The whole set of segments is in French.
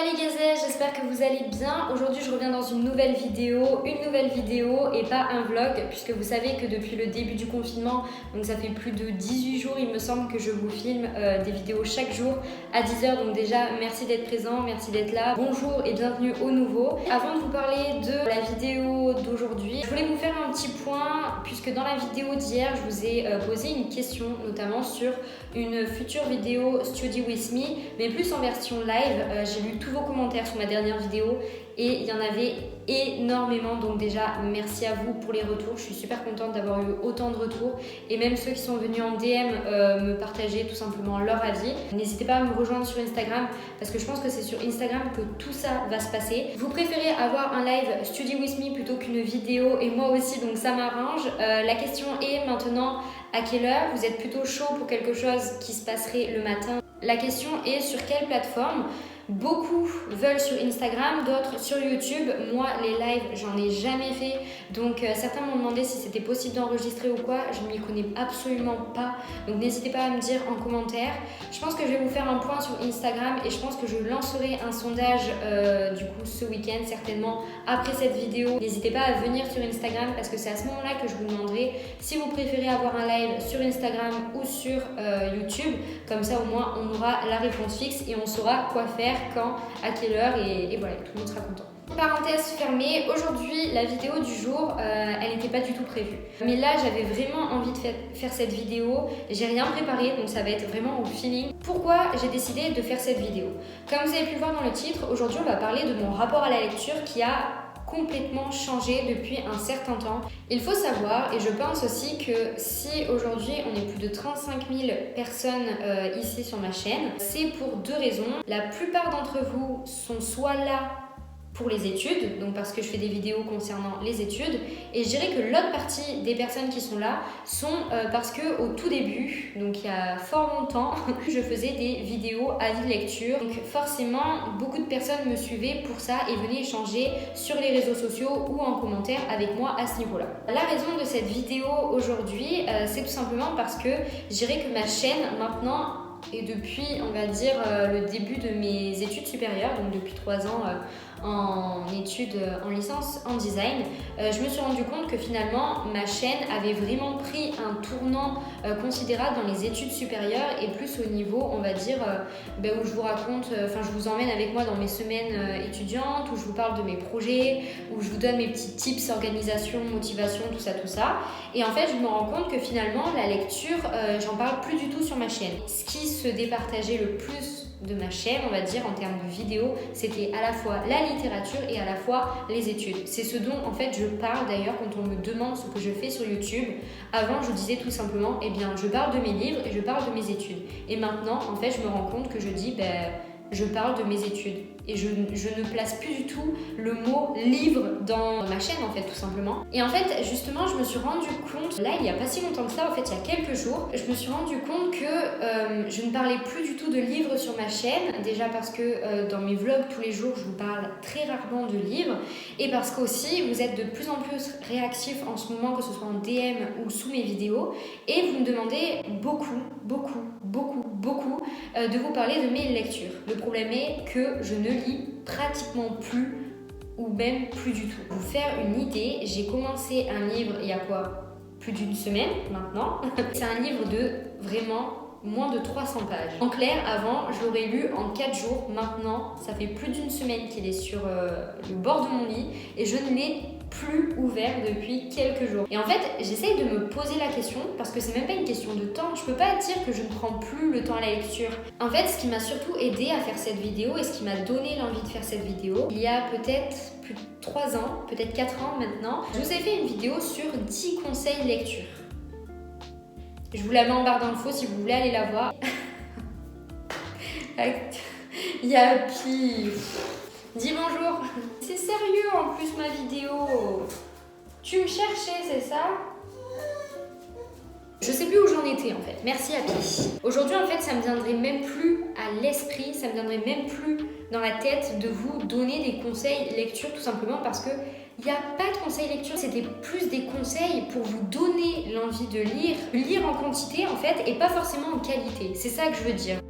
les gazelles, j'espère que vous allez bien. Aujourd'hui je reviens dans une nouvelle vidéo et pas un vlog, puisque vous savez que depuis le début du confinement, donc ça fait plus de 18 jours il me semble que je vous filme des vidéos chaque jour à 10h. Donc déjà merci d'être présent, merci d'être là. Bonjour et bienvenue au nouveau. Avant de vous parler de la vidéo d'aujourd'hui, je voulais vous faire un petit point, puisque dans la vidéo d'hier je vous ai posé une question notamment sur une future vidéo Study With Me, mais plus en version live. J'ai lu tous vos commentaires sur ma dernière vidéo et il y en avait énormément, donc déjà merci à vous pour les retours. Je suis super contente d'avoir eu autant de retours et même ceux qui sont venus en DM me partager tout simplement leur avis. N'hésitez pas à me rejoindre sur Instagram parce que je pense que c'est sur Instagram que tout ça va se passer. Vous préférez avoir un live Study With Me plutôt qu'une vidéo, et moi aussi, donc ça m'arrange. La question est maintenant: à quelle heure? Vous êtes plutôt chaud pour quelque chose qui se passerait le matin? La question est sur quelle plateforme? Beaucoup veulent sur Instagram, d'autres sur YouTube. Moi, les lives, j'en ai jamais fait. Donc, certains m'ont demandé si c'était possible d'enregistrer ou quoi. Je ne m'y connais absolument pas. Donc, n'hésitez pas à me dire en commentaire. Je pense que je vais vous faire un point sur Instagram et je pense que je lancerai un sondage du coup ce week-end, certainement après cette vidéo. N'hésitez pas à venir sur Instagram parce que c'est à ce moment-là que je vous demanderai si vous préférez avoir un live sur Instagram ou sur YouTube. Comme ça, au moins, on aura la réponse fixe et on saura quoi faire, quand, à quelle heure, et voilà, tout le monde sera content. Parenthèse fermée, aujourd'hui la vidéo du jour, elle n'était pas du tout prévue. Mais là j'avais vraiment envie de faire cette vidéo, j'ai rien préparé donc ça va être vraiment au feeling. Pourquoi j'ai décidé de faire cette vidéo? Comme vous avez pu le voir dans le titre, aujourd'hui on va parler de mon rapport à la lecture qui a complètement changé depuis un certain temps. Il faut savoir, et je pense aussi que si aujourd'hui on est plus de 35 000 personnes ici sur ma chaîne, c'est pour deux raisons. La plupart d'entre vous sont soit là pour les études, donc parce que je fais des vidéos concernant les études, et je dirais que l'autre partie des personnes qui sont là sont parce que au tout début, donc il y a fort longtemps, je faisais des vidéos avis de lecture, donc forcément beaucoup de personnes me suivaient pour ça et venaient échanger sur les réseaux sociaux ou en commentaire avec moi à ce niveau-là. La raison de cette vidéo aujourd'hui, c'est tout simplement parce que je dirais que ma chaîne maintenant, et depuis on va dire le début de mes études supérieures, donc depuis 3 ans en études, en licence en design, je me suis rendu compte que finalement ma chaîne avait vraiment pris un tournant considérable dans les études supérieures et plus au niveau, on va dire, où je vous raconte, je vous emmène avec moi dans mes semaines étudiantes, où je vous parle de mes projets, où je vous donne mes petits tips, organisation, motivation, tout ça. Et en fait, je me rends compte que finalement la lecture, j'en parle plus du tout sur ma chaîne. Ce qui se départageait le plus de ma chaîne, on va dire, en termes de vidéos, c'était à la fois la littérature et à la fois les études. C'est ce dont en fait je parle d'ailleurs quand on me demande ce que je fais sur YouTube. Avant, je disais tout simplement, je parle de mes livres et je parle de mes études. Et maintenant, en fait, je me rends compte que je dis, je parle de mes études. Et je ne place plus du tout le mot livre dans ma chaîne, en fait, tout simplement. Et en fait, justement, je me suis rendu compte, là, il n'y a pas si longtemps que ça, en fait, il y a quelques jours, je me suis rendu compte que je ne parlais plus du tout de livres sur ma chaîne. Déjà parce que dans mes vlogs tous les jours, je vous parle très rarement de livres. Et parce qu'aussi, vous êtes de plus en plus réactifs en ce moment, que ce soit en DM ou sous mes vidéos. Et vous me demandez beaucoup de vous parler de mes lectures. Le problème est que je ne lis pratiquement plus, ou même plus du tout. Pour vous faire une idée, j'ai commencé un livre il y a plus d'une semaine maintenant. C'est un livre de vraiment moins de 300 pages. En clair, avant, je l'aurais lu en 4 jours. Maintenant, ça fait plus d'une semaine qu'il est sur le bord de mon lit et je ne l'ai plus ouvert depuis quelques jours. Et en fait, j'essaye de me poser la question parce que c'est même pas une question de temps. Je peux pas dire que je ne prends plus le temps à la lecture. En fait, ce qui m'a surtout aidé à faire cette vidéo et ce qui m'a donné l'envie de faire cette vidéo, il y a peut-être plus de 3 ans, peut-être 4 ans maintenant, je vous ai fait une vidéo sur 10 conseils lecture. Je vous la mets en barre d'infos si vous voulez aller la voir. Il y a pire. Dis bonjour. C'est sérieux en plus ma vidéo. Tu me cherchais, c'est ça? Je sais plus où j'en étais en fait. Merci Happy. Aujourd'hui en fait ça me viendrait même plus à l'esprit, ça me viendrait même plus dans la tête de vous donner des conseils lecture, tout simplement parce que il n'y a pas de conseils lecture, c'était plus des conseils pour vous donner l'envie de lire en quantité en fait et pas forcément en qualité. C'est ça que je veux dire.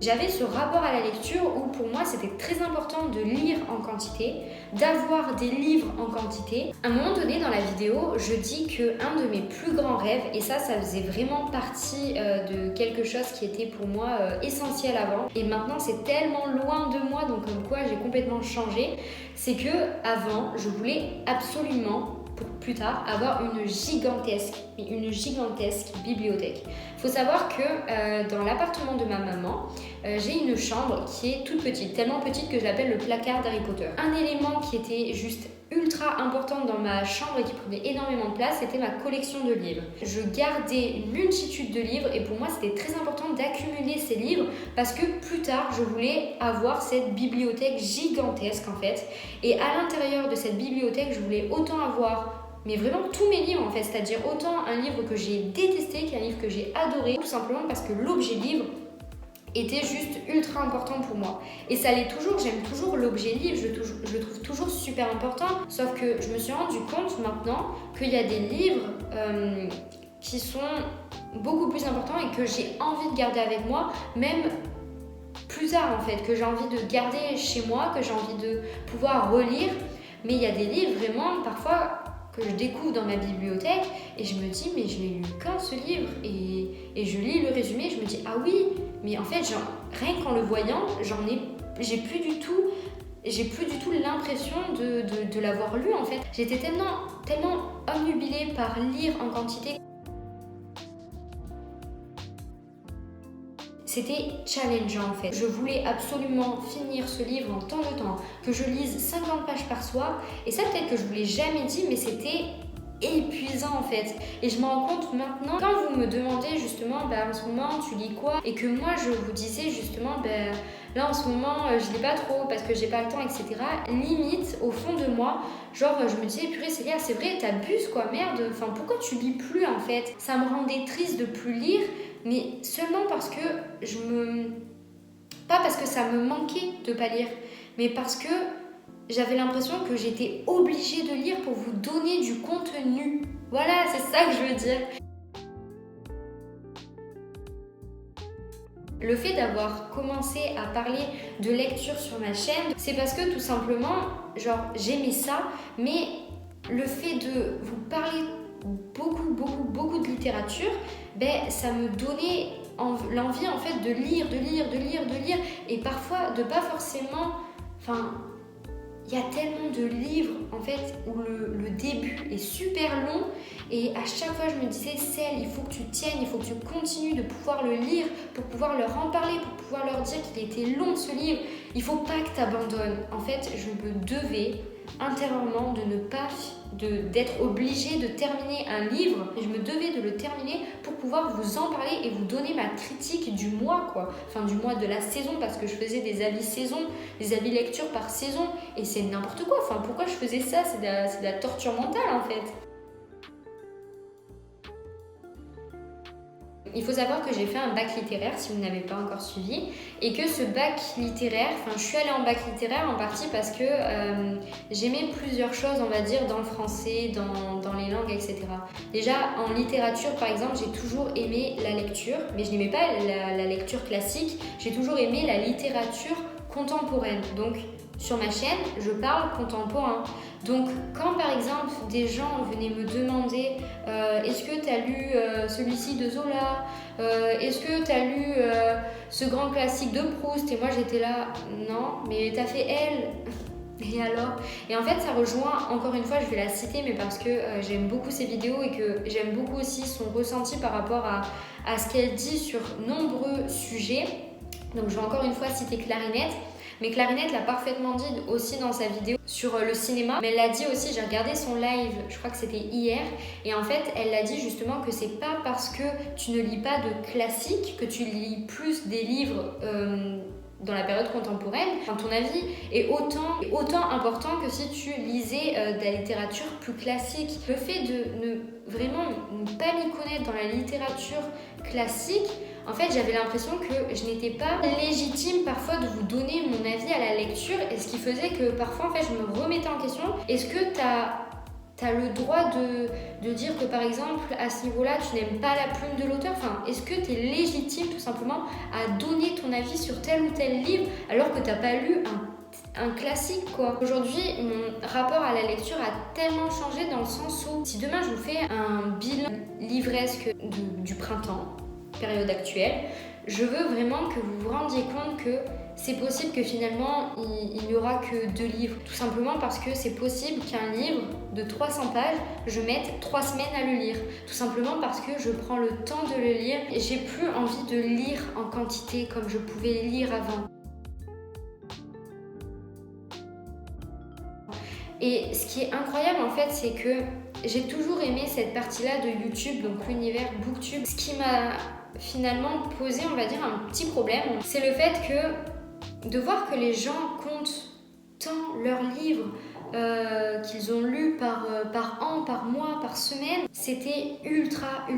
J'avais ce rapport à la lecture où pour moi c'était très important de lire en quantité, d'avoir des livres en quantité. À un moment donné dans la vidéo, je dis qu'un de mes plus grands rêves, et ça faisait vraiment partie de quelque chose qui était pour moi essentiel avant, et maintenant c'est tellement loin de moi, donc comme quoi j'ai complètement changé, c'est que avant je voulais absolument pour plus tard avoir une gigantesque bibliothèque. Il faut savoir que dans l'appartement de ma maman, j'ai une chambre qui est toute petite, tellement petite que je l'appelle le placard d'Harry Potter. Un élément qui était juste ultra important dans ma chambre et qui prenait énormément de place, c'était ma collection de livres. Je gardais une multitude de livres et pour moi c'était très important d'accumuler ces livres parce que plus tard je voulais avoir cette bibliothèque gigantesque en fait. Et à l'intérieur de cette bibliothèque, je voulais autant avoir mais vraiment tous mes livres en fait, c'est-à-dire autant un livre que j'ai détesté qu'un livre que j'ai adoré, tout simplement parce que l'objet livre était juste ultra important pour moi. Et ça l'est toujours, j'aime toujours l'objet livre, je le trouve toujours super important, sauf que je me suis rendu compte maintenant qu'il y a des livres qui sont beaucoup plus importants et que j'ai envie de garder avec moi, même plus tard en fait, que j'ai envie de garder chez moi, que j'ai envie de pouvoir relire. Mais il y a des livres vraiment parfois que je découvre dans ma bibliothèque et je me dis mais je n'ai lu qu'un ce livre et je lis le résumé et je me dis ah oui mais en fait rien qu'en le voyant j'ai plus du tout l'impression de l'avoir lu en fait. J'étais tellement omnubilée par lire en quantité. C'était challengeant en fait. Je voulais absolument finir ce livre en tant de temps, que je lise 50 pages par soir. Et ça peut-être que je vous l'ai jamais dit, mais c'était épuisant en fait. Et je me rends compte maintenant, quand vous me demandez justement, en ce moment tu lis quoi? Et que moi je vous disais justement, là en ce moment je lis pas trop parce que j'ai pas le temps, etc. Limite, au fond de moi, genre je me disais, purée Célia, c'est vrai, t'abuses quoi, merde. Enfin, pourquoi tu lis plus en fait? Ça me rendait triste de plus lire. Mais seulement parce que pas parce que ça me manquait de pas lire, mais parce que j'avais l'impression que j'étais obligée de lire pour vous donner du contenu. Voilà, c'est ça que je veux dire. Le fait d'avoir commencé à parler de lecture sur ma chaîne, c'est parce que tout simplement, j'aimais ça, mais le fait de vous parler beaucoup de littérature, ça me donnait l'envie en fait de lire et parfois de pas forcément, il y a tellement de livres en fait où le début est super long et à chaque fois je me disais Celle, il faut que tu tiennes, il faut que tu continues de pouvoir le lire pour pouvoir leur en parler, pour pouvoir leur dire qu'il était long ce livre, il faut pas que tu abandonnes. En fait, je me devais intérieurement d'être obligée de terminer un livre et je me devais de le terminer pour pouvoir vous en parler et vous donner ma critique du mois quoi, du mois de la saison, parce que je faisais des avis saison, des avis lecture par saison et c'est n'importe quoi, pourquoi je faisais ça, c'est de la torture mentale en fait. Il faut savoir que j'ai fait un bac littéraire, si vous n'avez pas encore suivi, et que ce bac littéraire, je suis allée en bac littéraire en partie parce que j'aimais plusieurs choses, on va dire, dans le français, dans les langues, etc. Déjà, en littérature, par exemple, j'ai toujours aimé la lecture, mais je n'aimais pas la lecture classique, j'ai toujours aimé la littérature contemporaine. Donc, sur ma chaîne, je parle contemporain. Donc, quand par exemple des gens venaient me demander est-ce que tu as lu celui-ci de Zola, est-ce que tu as lu ce grand classique de Proust, et moi j'étais là, non, mais t'as fait Elle. Et alors? Et en fait, ça rejoint, encore une fois, je vais la citer, mais parce que j'aime beaucoup ses vidéos et que j'aime beaucoup aussi son ressenti par rapport à ce qu'elle dit sur nombreux sujets. Donc, je vais encore une fois citer Clarinette. Mais Clarinette l'a parfaitement dit aussi dans sa vidéo sur le cinéma. Mais elle l'a dit aussi, j'ai regardé son live, je crois que c'était hier. Et en fait, elle l'a dit justement que c'est pas parce que tu ne lis pas de classiques que tu lis plus des livres dans la période contemporaine. Ton avis est autant important que si tu lisais de la littérature plus classique. Le fait de vraiment ne pas m'y connaître dans la littérature classique, en fait, j'avais l'impression que je n'étais pas légitime parfois de vous donner mon avis à la lecture, et ce qui faisait que parfois, en fait, je me remettais en question. Est-ce que t'as T'as le droit de dire que par exemple à ce niveau-là tu n'aimes pas la plume de l'auteur. Enfin, est-ce que tu es légitime tout simplement à donner ton avis sur tel ou tel livre alors que t'as pas lu un classique quoi. Aujourd'hui, mon rapport à la lecture a tellement changé dans le sens où si demain je vous fais un bilan livresque du printemps, période actuelle, je veux vraiment que vous vous rendiez compte que c'est possible que finalement il n'y aura que 2 livres, tout simplement parce que c'est possible qu'un livre de 300 pages, je mette 3 semaines à le lire, tout simplement parce que je prends le temps de le lire et j'ai plus envie de lire en quantité comme je pouvais lire avant. Et ce qui est incroyable en fait, c'est que j'ai toujours aimé cette partie-là de YouTube, donc l'univers Booktube. Ce qui m'a finalement posé, on va dire, un petit problème, c'est le fait que de voir que les gens comptent tant leurs livres qu'ils ont lus par an, par mois, par semaine, c'était ultra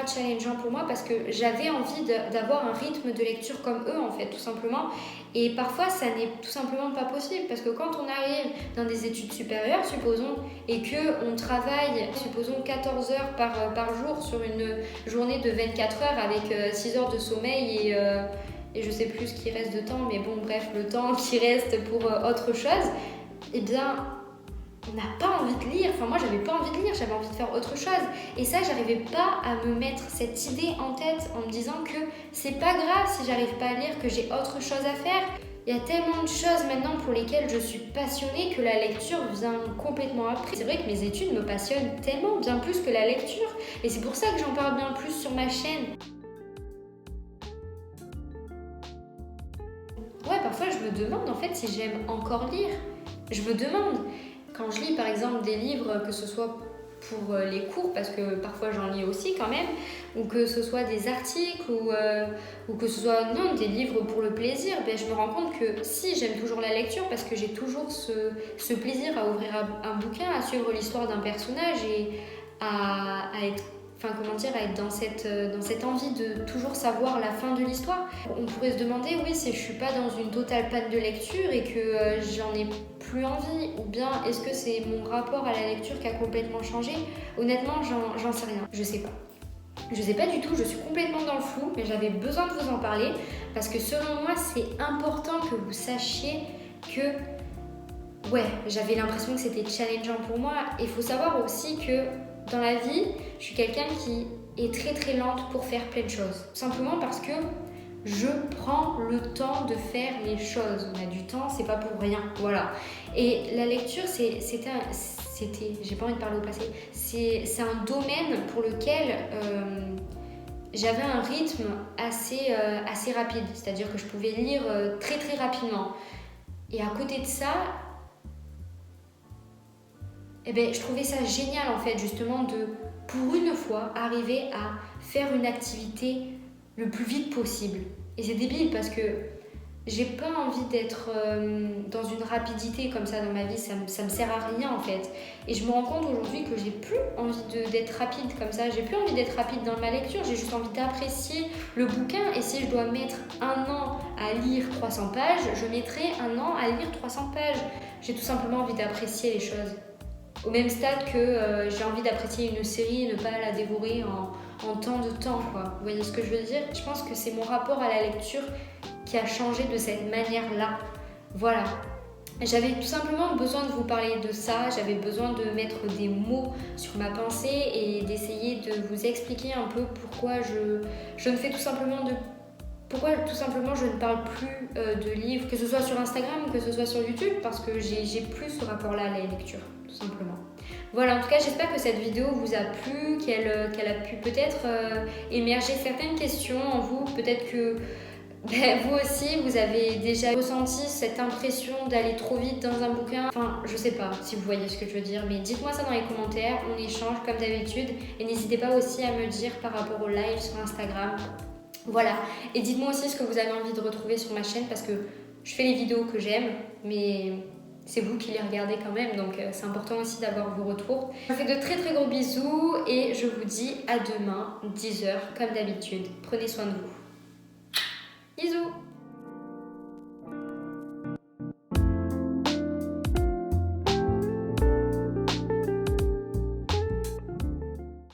challengeant pour moi parce que j'avais envie d'avoir un rythme de lecture comme eux en fait, tout simplement. Et parfois ça n'est tout simplement pas possible parce que quand on arrive dans des études supérieures, supposons, et qu'on travaille, supposons 14 heures par jour sur une journée de 24 heures avec 6 heures de sommeil et je sais plus ce qui reste de temps, mais bon bref, le temps qui reste pour autre chose, eh bien, on n'a pas envie de lire. Enfin, moi, j'avais pas envie de lire, j'avais envie de faire autre chose. Et ça, j'arrivais pas à me mettre cette idée en tête en me disant que c'est pas grave si j'arrive pas à lire, que j'ai autre chose à faire. Il y a tellement de choses maintenant pour lesquelles je suis passionnée que la lecture vient complètement après. C'est vrai que mes études me passionnent tellement, bien plus que la lecture. Et c'est pour ça que j'en parle bien plus sur ma chaîne. Ouais, parfois, je me demande en fait si j'aime encore lire. Je me demande, quand je lis par exemple des livres, que ce soit pour les cours, parce que parfois j'en lis aussi quand même, ou que ce soit des articles, ou que ce soit non, des livres pour le plaisir, ben, je me rends compte que si, j'aime toujours la lecture parce que j'ai toujours ce plaisir à ouvrir un bouquin, à suivre l'histoire d'un personnage et à être... Enfin, comment dire, à être dans cette envie de toujours savoir la fin de l'histoire. On pourrait se demander, oui, si je suis pas dans une totale panne de lecture et que j'en ai plus envie, ou bien est-ce que c'est mon rapport à la lecture qui a complètement changé? Honnêtement, j'en sais rien, je sais pas. Je sais pas du tout, je suis complètement dans le flou, mais j'avais besoin de vous en parler parce que selon moi, c'est important que vous sachiez que ouais, j'avais l'impression que c'était challengeant pour moi. Et il faut savoir aussi que dans la vie, je suis quelqu'un qui est très lente pour faire plein de choses. Simplement parce que je prends le temps de faire les choses. On a du temps, c'est pas pour rien. Voilà. Et la lecture, j'ai pas envie de parler au passé, c'est un domaine pour lequel j'avais un rythme assez rapide. C'est-à-dire que je pouvais lire très rapidement. Et à côté de ça, eh ben, je trouvais ça génial en fait justement de, pour une fois, arriver à faire une activité le plus vite possible. Et c'est débile parce que j'ai pas envie d'être dans une rapidité comme ça dans ma vie, ça me sert à rien en fait. Et je me rends compte aujourd'hui que j'ai plus envie d'être rapide comme ça, j'ai plus envie d'être rapide dans ma lecture, j'ai juste envie d'apprécier le bouquin. Et si je dois mettre 1 an à lire 300 pages, je mettrai 1 an à lire 300 pages. J'ai tout simplement envie d'apprécier les choses. Au même stade que j'ai envie d'apprécier une série et ne pas la dévorer en tant de temps, quoi. Vous voyez ce que je veux dire? Je pense que c'est mon rapport à la lecture qui a changé de cette manière-là. Voilà. J'avais tout simplement besoin de vous parler de ça, j'avais besoin de mettre des mots sur ma pensée et d'essayer de vous expliquer un peu pourquoi je ne fais tout simplement pourquoi tout simplement je ne parle plus de livres, que ce soit sur Instagram ou que ce soit sur YouTube, parce que j'ai plus ce rapport-là à la lecture, tout simplement. Voilà, en tout cas, j'espère que cette vidéo vous a plu, qu'elle a pu peut-être émerger certaines questions en vous. Peut-être que vous aussi, vous avez déjà ressenti cette impression d'aller trop vite dans un bouquin. Enfin, je sais pas si vous voyez ce que je veux dire, mais dites-moi ça dans les commentaires, on échange comme d'habitude. Et n'hésitez pas aussi à me dire par rapport au live sur Instagram. Voilà, et dites-moi aussi ce que vous avez envie de retrouver sur ma chaîne parce que je fais les vidéos que j'aime, mais c'est vous qui les regardez quand même, donc c'est important aussi d'avoir vos retours. Je vous fais de très gros bisous et je vous dis à demain, 10 h comme d'habitude. Prenez soin de vous. Bisous!